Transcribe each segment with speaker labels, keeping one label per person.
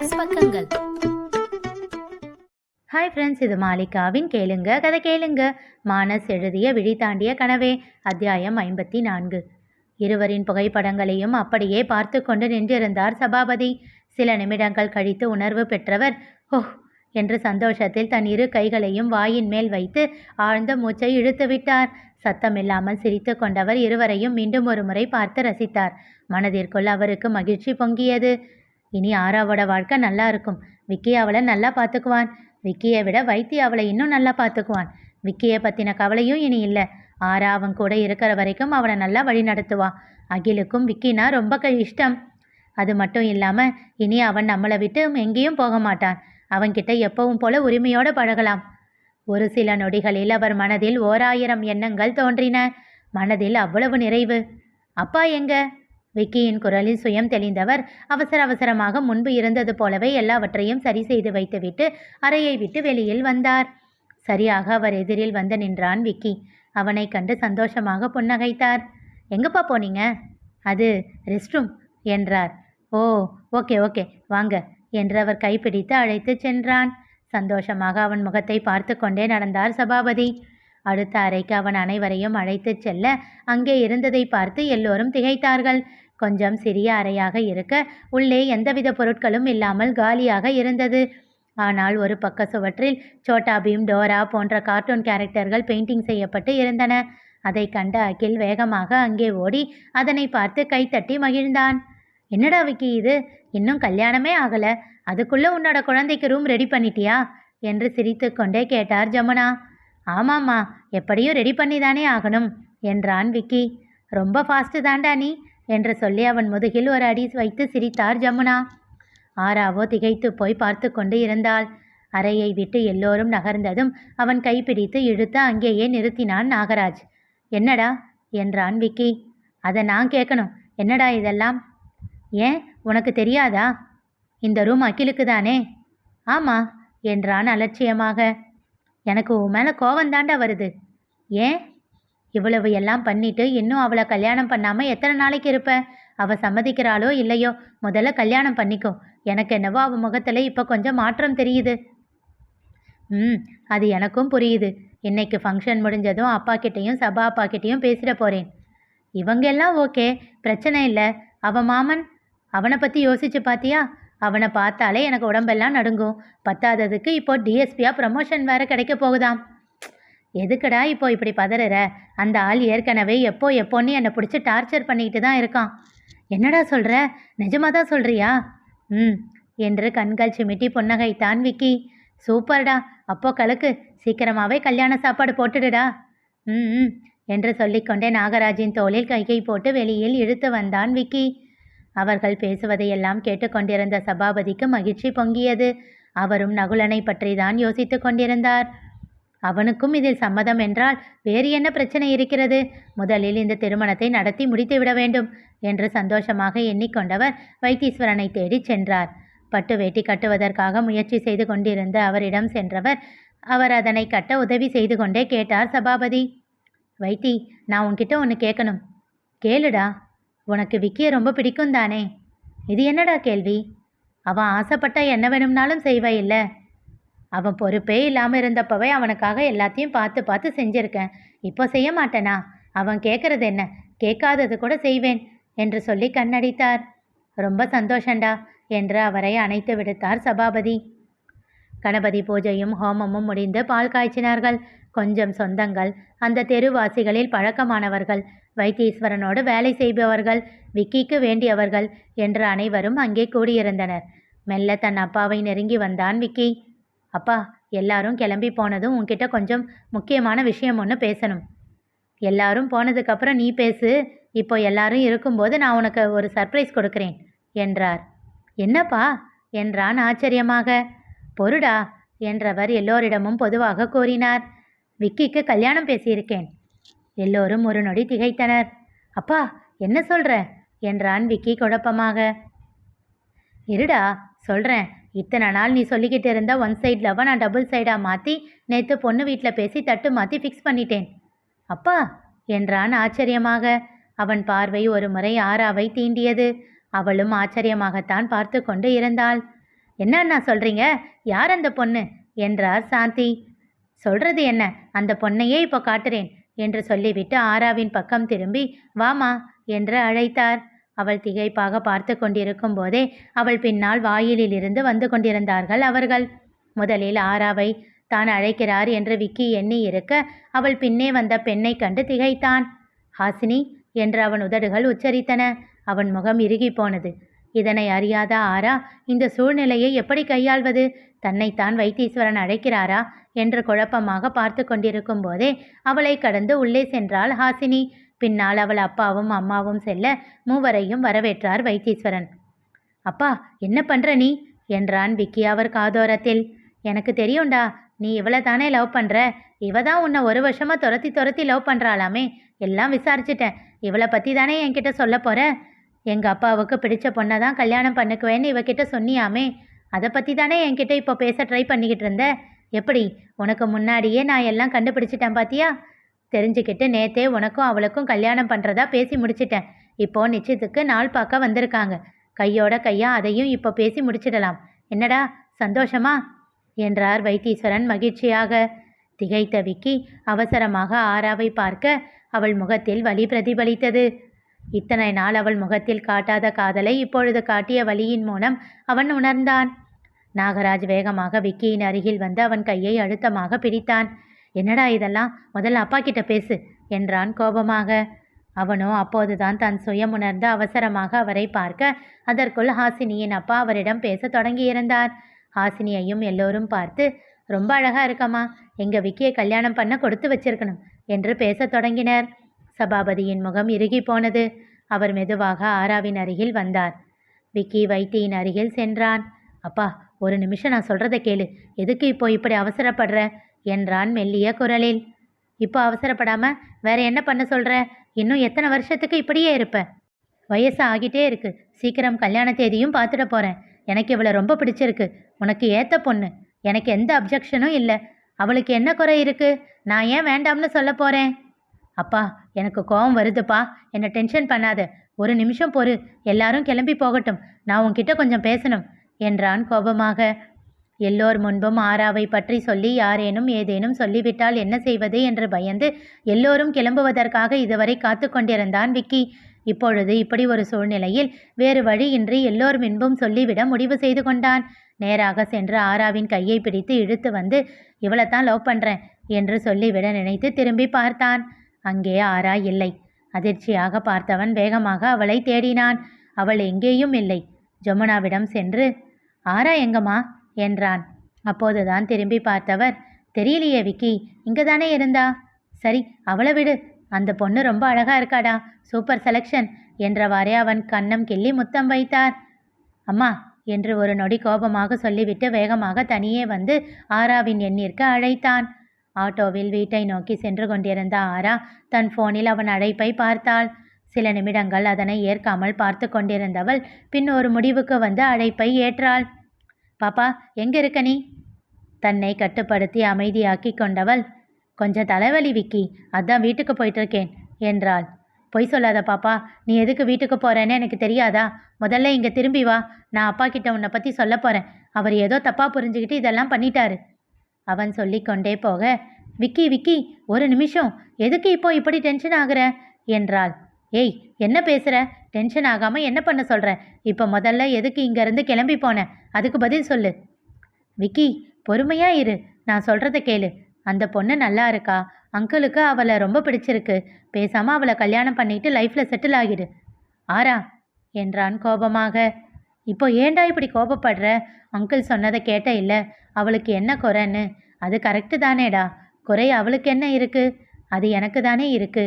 Speaker 1: மானஸ் பக்கங்கள்.
Speaker 2: Hi friends, இது மாலிகாவின் கேளுங்க கதை கேளுங்க. மானஸ் எழுதிய விழி தாண்டிய கனவே, அத்தியாயம் 54. இருவரின் புகைப்படங்களையும் அப்படியே பார்த்து கொண்டு நின்றிருந்தார் சபாபதி. சில நிமிடங்கள் கழித்து உணர்வு பெற்றவர் ஓஹ் என்று சந்தோஷத்தில் தன் இரு கைகளையும் வாயின் மேல் வைத்து ஆழ்ந்த மூச்சை இழுத்து விட்டார். சத்தமில்லாமல் சிரித்து கொண்டவர் இருவரையும் மீண்டும் ஒரு முறை பார்த்து ரசித்தார். மனதிற்குள் அவருக்கு மகிழ்ச்சி பொங்கியது. இனி ஆராவோட வாழ்க்கை நல்லா இருக்கும். விக்கி அவளை நல்லா பார்த்துக்குவான். விக்கியை விட வைத்தி அவளை இன்னும் நல்லா பார்த்துக்குவான். விக்கியை பற்றின கவலையும் இனி இல்லை. ஆரா அவன் கூட இருக்கிற வரைக்கும் அவனை நல்லா வழி நடத்துவான். அகிலுக்கும் விக்கினா ரொம்ப இஷ்டம். அது மட்டும் இல்லாமல் இனி அவன் நம்மளை விட்டு எங்கேயும் போக மாட்டான். அவன்கிட்ட எப்பவும் போல உரிமையோடு பழகலாம். ஒரு சில நொடிகளில் அவர் மனதில் 1000 எண்ணங்கள் தோன்றின. மனதில் அவ்வளவு நிறைவு. அப்பா எங்க? விக்கியின் குரலில் சுயம் தெளிந்தவர் அவசர அவசரமாக முன்பு இருந்தது போலவே எல்லாவற்றையும் சரி செய்து வைத்துவிட்டு அறையை விட்டு வெளியில் வந்தார். சரியாக அவர் எதிரில் வந்து நின்றான் விக்கி. அவனை கண்டு சந்தோஷமாக புன்னகைத்தார். எங்கப்பா போனீங்க? அது ரெஸ்ட் ரூம் என்றார். ஓ ஓகே ஓகே வாங்க என்று அவர் கைப்பிடித்து அழைத்து சென்றான். சந்தோஷமாக அவன் முகத்தை பார்த்து கொண்டே நடந்தார் சபாபதி. அடுத்த அறைக்கு அவன் அனைவரையும் அழைத்து செல்ல அங்கே இருந்ததை பார்த்து எல்லோரும் திகைத்தார்கள். கொஞ்சம் சிறிய அறையாக இருக்க உள்ளே எந்தவித பொருட்களும் இல்லாமல் காலியாக இருந்தது. ஆனால் ஒரு பக்க சுவற்றில் சோட்டா பீம், டோரா போன்ற கார்ட்டூன் கேரக்டர்கள் பெயிண்டிங் செய்யப்பட்டு இருந்தன. அதை கண்ட அகில் வேகமாக அங்கே ஓடி அதனை பார்த்து கைத்தட்டி மகிழ்ந்தான். என்னடா விக்கி இது, இன்னும் கல்யாணமே ஆகல, அதுக்குள்ளே உன்னோட குழந்தைக்கு ரூம் ரெடி பண்ணிட்டியா என்று சிரித்து கொண்டே கேட்டார் ஜமுனா. ஆமாம்மா, எப்படியும் ரெடி பண்ணி தானே ஆகணும் என்றான் விக்கி. ரொம்ப ஃபாஸ்ட்டு தாண்டா நீ என்று சொல்லி அவன் முதுகில் ஒரு அடி வைத்து சிரித்தார் ஜமுனா. ஆராவோ திகைத்து போய் பார்த்து கொண்டு இருந்தாள். அறையை விட்டு எல்லோரும் நகர்ந்ததும் அவன் கைப்பிடித்து இழுத்து அங்கேயே நிறுத்தினான் நாகராஜ். என்னடா என்றான் விக்கி. அதை நான் கேட்கணும். என்னடா இதெல்லாம்? ஏன் உனக்கு தெரியாதா? இந்த ரூம் அகிலுக்கு தானே? ஆமாம் என்றான் அலட்சியமாக. எனக்கு உன் மேலே கோவந்தாண்டா வருது. ஏன்? இவ்வளவு எல்லாம் பண்ணிட்டு இன்னும் அவளை கல்யாணம் பண்ணாமல் எத்தனை நாளைக்கு இருப்ப? அவள் சம்மதிக்கிறாளோ இல்லையோ, முதல்ல கல்யாணம் பண்ணிக்கோ. எனக்கு என்னவோ அவள் முகத்தில் இப்போ கொஞ்சம் மாற்றம் தெரியுது. அது எனக்கும் புரியுது. இன்னைக்கு ஃபங்க்ஷன் முடிஞ்சதும் அப்பா கிட்டேயும் சபா அப்பா கிட்டேயும் பேசிட போகிறேன். இவங்க எல்லாம் ஓகே, பிரச்சனை இல்லை. அவன் மாமன், அவனை பற்றி யோசிச்சு பார்த்தியா? அவனை பார்த்தாலே எனக்கு உடம்பெல்லாம் நடுங்கும். பத்தாததுக்கு இப்போ டிஎஸ்பியாக ப்ரமோஷன் வேறு கிடைக்க போகுதாம். எதுக்கடா இப்போ இப்படி பதறுற? அந்த ஆள் ஏற்கனவே எப்போன்னு என்னை பிடிச்சி டார்ச்சர் பண்ணிக்கிட்டு தான் இருக்கான். என்னடா சொல்கிற? நிஜமாக தான் சொல்கிறியா? என்று கண்கள் சிமிட்டி புன்னகைத்தான் விக்கி. சூப்பர்டா, அப்போ கலக்கு. சீக்கிரமாகவே கல்யாண சாப்பாடு போட்டுடுடா. என்று சொல்லிக்கொண்டே நாகராஜின் தோளில் கைகை போட்டு வெளியில் இழுத்து வந்தான் விக்கி. அவர்கள் பேசுவதையெல்லாம் கேட்டுக்கொண்டிருந்த சபாபதிக்கு மகிழ்ச்சி பொங்கியது. அவரும் நகுலனை பற்றி தான் யோசித்து கொண்டிருந்தார். அவனுக்கும் இதில் சம்மதம் என்றால் வேறு என்ன பிரச்சனை இருக்கிறது? முதலில் இந்த திருமணத்தை நடத்தி முடித்து விட வேண்டும் என்று சந்தோஷமாக எண்ணிக்கொண்டவர் வைத்தீஸ்வரனை தேடி சென்றார். பட்டு வேட்டி கட்டுவதற்காக முயற்சி செய்து கொண்டிருந்த அவரிடம் சென்றவர் அவர் அதனை கட்ட உதவி செய்து கொண்டே கேட்டார் சபாபதி. வைத்தி, நான் உன்கிட்ட ஒன்று கேட்கணும். கேளுடா. உனக்கு விக்கியை ரொம்ப பிடிக்கும் தானே? இது என்னடா கேள்வி? அவன் ஆசைப்பட்ட என்ன வேணும்னாலும் செய்வ இல்லை? அவன் பொறுப்பே இல்லாமல் இருந்தப்பவே அவனுக்காக எல்லாத்தையும் பார்த்து பார்த்து செஞ்சுருக்கேன். இப்போ செய்ய மாட்டேனா? அவன் கேட்குறது என்ன? கேட்காதது கூட செய்வேன் என்று சொல்லி கண்ணடித்தார். ரொம்ப சந்தோஷண்டா என்று அவரை அணைத்து விடுத்தார் சபாபதி. கணபதி பூஜையும் ஹோமமும் முடிந்து பால் காய்ச்சினார்கள். கொஞ்சம் சொந்தங்கள், அந்த தெருவாசிகளில் பழக்கமானவர்கள், வைத்தீஸ்வரனோடு வேலை செய்பவர்கள், விக்கிக்கு வேண்டியவர்கள் என்று அனைவரும் அங்கே கூடியிருந்தனர். மெல்ல தன் அப்பாவை நெருங்கி வந்தான் விக்கி. அப்பா, எல்லாரும் கிளம்பி போனதும் உன்கிட்ட கொஞ்சம் முக்கியமான விஷயம் ஒன்று பேசணும். எல்லாரும் போனதுக்கப்புறம் நீ பேசு. இப்போ எல்லாரும் இருக்கும்போது நான் உனக்கு ஒரு சர்ப்ரைஸ் கொடுக்குறேன் என்றார். என்னப்பா என்றான் ஆச்சரியமாக. பொருடா என்றவர் எல்லோரிடமும் பொதுவாக கூறினார். விக்கிக்கு கல்யாணம் பேசியிருக்கேன். எல்லோரும் ஒரு நொடி திகைத்தனர். அப்பா, என்ன சொல்கிற என்றான் விக்கி குழப்பமாக. இருடா சொல்கிறேன். இத்தனை நாள் நீ சொல்லிக்கிட்டு இருந்த ஒன் சைட் லவ்வை நான் டபுள் சைடாக மாற்றி நேற்று பொண்ணு வீட்டில் பேசி தட்டு மாற்றி ஃபிக்ஸ் பண்ணிட்டேன். அப்பா என்றான் ஆச்சரியமாக. அவன் பார்வை ஒரு முறை ஆராவை தீண்டியது. அவளும் ஆச்சரியமாகத்தான் பார்த்து கொண்டு இருந்தாள். என்னண்ணா சொல்கிறீங்க? யார் அந்த பொண்ணு என்றார் சாந்தி. சொல்கிறது என்ன, அந்த பொண்ணையே இப்போ காட்டுறேன் என்று சொல்லிவிட்டு ஆராவின் பக்கம் திரும்பி வாமா என்று அழைத்தார். அவள் திகைப்பாக பார்த்து கொண்டிருக்கும் போதே அவள் பின்னால் வாயிலிருந்து வந்து கொண்டிருந்தார்கள் அவர்கள். முதலில் ஆராவை தான் அழைக்கிறார் என்று விக்கி எண்ணி இருக்க அவள் பின்னே வந்த பெண்ணை கண்டு திகைத்தான். ஹாசினி என்று அவன் உதடுகள் உச்சரித்தன. அவன் முகம் இறுகி போனது. இதனை அறியாத ஆரா இந்த சூழ்நிலையை எப்படி கையாள்வது? தன்னைத்தான் வைத்தீஸ்வரன் அழைக்கிறாரா என்று குழப்பமாக பார்த்து கொண்டிருக்கும் போதே அவளை கடந்து உள்ளே சென்றாள் ஹாசினி. பின்னால் அவள் அப்பாவும் அம்மாவும் செல்ல மூவரையும் வரவேற்றார் வைத்தீஸ்வரன். அப்பா, என்ன பண்ற நீ என்றான் விக்கி அவர் காதோரத்தில். எனக்கு தெரியும்டா, நீ இவளை தானே லவ் பண்ற. இவ தான் உன்னை 1 வருஷமா துரத்தி துரத்தி லவ் பண்றாளாமே. எல்லாம் விசாரிச்சிட்டேன். இவளை பற்றி தானே என்கிட்ட சொல்ல போற. எங்கள் அப்பாவுக்கு பிடிச்ச பொண்ணை தான் கல்யாணம் பண்ணிக்குவேன்னு இவகிட்ட சொன்னியாமே. அதை பற்றி தானே என்கிட்ட இப்போ பேச ட்ரை பண்ணிக்கிட்டு இருந்த. எப்படி, உனக்கு முன்னாடியே நான் எல்லாம் கண்டுபிடிச்சிட்டேன் பாத்தியா? தெரிஞ்சுக்கிட்டு நேத்தே உனக்கும் அவளுக்கும் கல்யாணம் பண்ணுறதா பேசி முடிச்சிட்டேன். இப்போது நிச்சயத்துக்கு நாள் பார்க்க வந்திருக்காங்க. கையோட கையா அதையும் இப்போ பேசி முடிச்சிடலாம். என்னடா சந்தோஷமா என்றார் வைத்தீஸ்வரன் மகிழ்ச்சியாக. திகைத்த விக்கி அவசரமாக ஆராவை பார்க்க அவள் முகத்தில் வலி பிரதிபலித்தது. இத்தனை நாள் அவள் முகத்தில் காட்டாத காதலை இப்பொழுது காட்டிய வலியின் மூலம் அவன் உணர்ந்தான். நாகராஜ் வேகமாக விக்கியின் அருகில் வந்து அவன் கையை அழுத்தமாக பிடித்தான். என்னடா இதெல்லாம், முதல்ல அப்பா கிட்ட பேசு என்றான் கோபமாக. அவனோ அப்போதுதான் தன் சுயம் உணர்ந்து அவசரமாக அவரை பார்க்க அதற்குள் ஹாசினியின் அப்பா அவரிடம் பேச தொடங்கியிருந்தார். ஹாசினியையும் எல்லோரும் பார்த்து, ரொம்ப அழகா இருக்கம்மா, எங்கள் விக்கியை கல்யாணம் பண்ண கொடுத்து வச்சிருக்கணும் என்று பேசத் தொடங்கினர். சபாபதியின் முகம் இறுகி போனது. அவர் மெதுவாக ஆராவின் அருகில் வந்தார். விக்கி வைத்தியின் அருகில் சென்றான். அப்பா, ஒரு நிமிஷம் நான் சொல்கிறத கேளு. எதுக்கு இப்போ இப்படி அவசரப்படுற என்றான் மெல்லிய குரலில். இப்போ அவசரப்படாம வேற என்ன பண்ண சொல்கிற? இன்னும் எத்தனை வருஷத்துக்கு இப்படியே இருப்ப? வயசு ஆகிட்டே இருக்கு. சீக்கிரம் கல்யாண தேதியும் பார்த்துட போகிறேன். எனக்கு இவளை ரொம்ப பிடிச்சிருக்கு. உனக்கு ஏற்ற பொண்ணு. எனக்கு எந்த அப்ஜெக்ஷனும் இல்லை. அவளுக்கு என்ன குறை இருக்கு? நான் ஏன் வேண்டாம்னு சொல்ல போகிறேன்? அப்பா, எனக்கு கோபம் வருதுப்பா. என்னை டென்ஷன் பண்ணாத. ஒரு நிமிஷம் பொறு. எல்லாரும் கிளம்பி போகட்டும். நான் உன்கிட்ட கொஞ்சம் பேசணும் என்றான் கோபமாக. எல்லோர் முன்பும் ஆராவை பற்றி சொல்லி யாரேனும் ஏதேனும் சொல்லிவிட்டால் என்ன செய்வது என்று பயந்து எல்லோரும் கிளம்புவதற்காக இதுவரை காத்து கொண்டிருந்தான் விக்கி. இப்பொழுது இப்படி ஒரு சூழ்நிலையில் வேறு வழியின்றி எல்லோர் முன்பும் சொல்லிவிட முடிவு செய்து கொண்டான். நேராக சென்று ஆராவின் கையை பிடித்து இழுத்து வந்து, இவளைத்தான் லவ் பண்ணுறேன் என்று சொல்லிவிட நினைத்து திரும்பி பார்த்தான். அங்கே ஆரா இல்லை. அதிர்ச்சியாக பார்த்தவன் வேகமாக அவளை தேடினான். அவள் எங்கேயும் இல்லை. ஜமுனாவிடம் சென்று, ஆரா எங்கம்மா என்றான். அப்போதுதான் திரும்பி பார்த்தவர், தெரியலையே விக்கி, இங்கே தானே இருந்தா. சரி, அவளை விடு. அந்த பொண்ணு ரொம்ப அழகா இருக்காடா, சூப்பர் செலெக்ஷன் என்றவாறே அவன் கன்னம் கிள்ளி முத்தம் வைத்தார். அம்மா என்று ஒரு நொடி கோபமாக சொல்லிவிட்டு வேகமாக தனியே வந்து ஆராவின் எண்ணிற்கு அழைத்தான். ஆட்டோவில் வீட்டை நோக்கி சென்று கொண்டிருந்த ஆரா தன் போனில் அவன் அழைப்பை பார்த்தாள். சில நிமிடங்கள் அதனை ஏற்காமல் பார்த்து கொண்டிருந்தவள் பின் ஒரு முடிவுக்கு வந்து அழைப்பை ஏற்றாள். பாப்பா, எங்க இருக்க நீ? தன்னை கட்டுப்படுத்தி அமைதியாக்கி கொண்டவள், கொஞ்சம் தலைவலி விக்கி, அதான் வீட்டுக்கு போயிட்டுருக்கேன் என்றாள். பொய் சொல்லாத பாப்பா, நீ எதுக்கு வீட்டுக்கு போகிறேன்னு எனக்கு தெரியாதா? முதல்ல இங்கே திரும்பி வா. நான் அப்பா கிட்ட உன்னை பற்றி சொல்ல போகிறேன். அவர் ஏதோ தப்பாக புரிஞ்சுக்கிட்டு இதெல்லாம் பண்ணிட்டாரு. அவன் சொல்லி கொண்டே போக, விக்கி விக்கி ஒரு நிமிஷம், எதுக்கு இப்போ இப்படி டென்ஷன் ஆகுற என்றாள். ஏய், என்ன பேசுகிற? டென்ஷன் ஆகாமல் என்ன பண்ண சொல்கிற? இப்போ முதல்ல எதுக்கு இங்கேருந்து கிளம்பி போனேன், அதுக்கு பதில் சொல்லு. விக்கி, பொறுமையா இரு, நான் சொல்கிறத கேளு. அந்த பொண்ணு நல்லா இருக்கா. அங்கிளுக்கு அவளை ரொம்ப பிடிச்சிருக்கு. பேசாமல் அவளை கல்யாணம் பண்ணிட்டு லைஃப்பில் செட்டில் ஆகிடு. ஆரா என்றான் கோபமாக. இப்போ ஏண்டா இப்படி கோபப்படுற? அங்கிள் சொன்னதை கேட்ட இல்லை? அவளுக்கு என்ன குறைன்னு? அது கரெக்டு தானேடா. குறை அவளுக்கு என்ன இருக்கு? அது எனக்கு தானே இருக்கு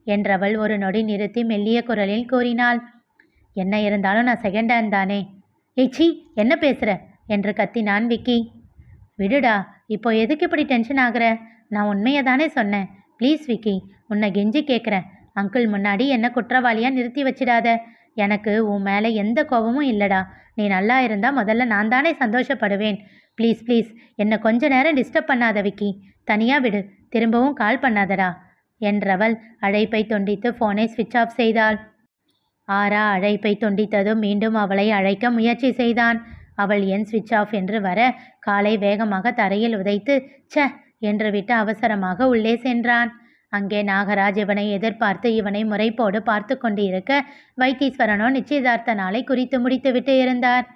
Speaker 2: என்றவள் ஒரு நொடி நிறுத்தி மெல்லிய குரலில் கூறினாள். என்ன இருந்தாலும் நான் செகண்ட் ஹேண்ட் தானே. ஏச்சி, என்ன பேசுகிற என்று கத்தினான் விக்கி. விடுடா, இப்போ எதுக்கு இப்படி டென்ஷன் ஆகுற? நான் உண்மையை தானே சொன்னேன். ப்ளீஸ் விக்கி, உன்னை கெஞ்சி கேட்குறேன். அங்கிள் முன்னாடி என்ன குற்றவாளியாக நிறுத்தி வச்சிடாத. எனக்கு உன் மேலே எந்த கோபமும் இல்லைடா. நீ நல்லா இருந்தால் முதல்ல நான் தானே சந்தோஷப்படுவேன். ப்ளீஸ் ப்ளீஸ், என்னை கொஞ்ச நேரம் டிஸ்டர்ப் பண்ணாத விக்கி. தனியாக விடு, திரும்பவும் கால் பண்ணாதடா என்றவள் அழைப்பை துண்டித்து ஃபோனை ஸ்விட்ச் ஆஃப் செய்தாள். ஆரா அழைப்பை துண்டித்ததும் மீண்டும் அவளை அழைக்க முயற்சி செய்தான். அவள் எண் ஸ்விட்ச் ஆஃப் என்று வர காலை வேகமாக தரையில் உதைத்து ச்ச என்று விட்டு அவசரமாக உள்ளே சென்றான். அங்கே நாகராஜ் இவனை எதிர்பார்த்து இவனை முறைப்போடு பார்த்து கொண்டு இருக்க வைத்தீஸ்வரனோ நிச்சயதார்த்த நாளை குறித்து முடித்துவிட்டு இருந்தார்.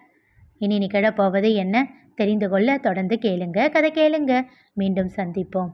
Speaker 2: இனி நிகழப்போவது என்ன தெரிந்து கொள்ள தொடர்ந்து கேளுங்க. கதை கேளுங்க. மீண்டும் சந்திப்போம்.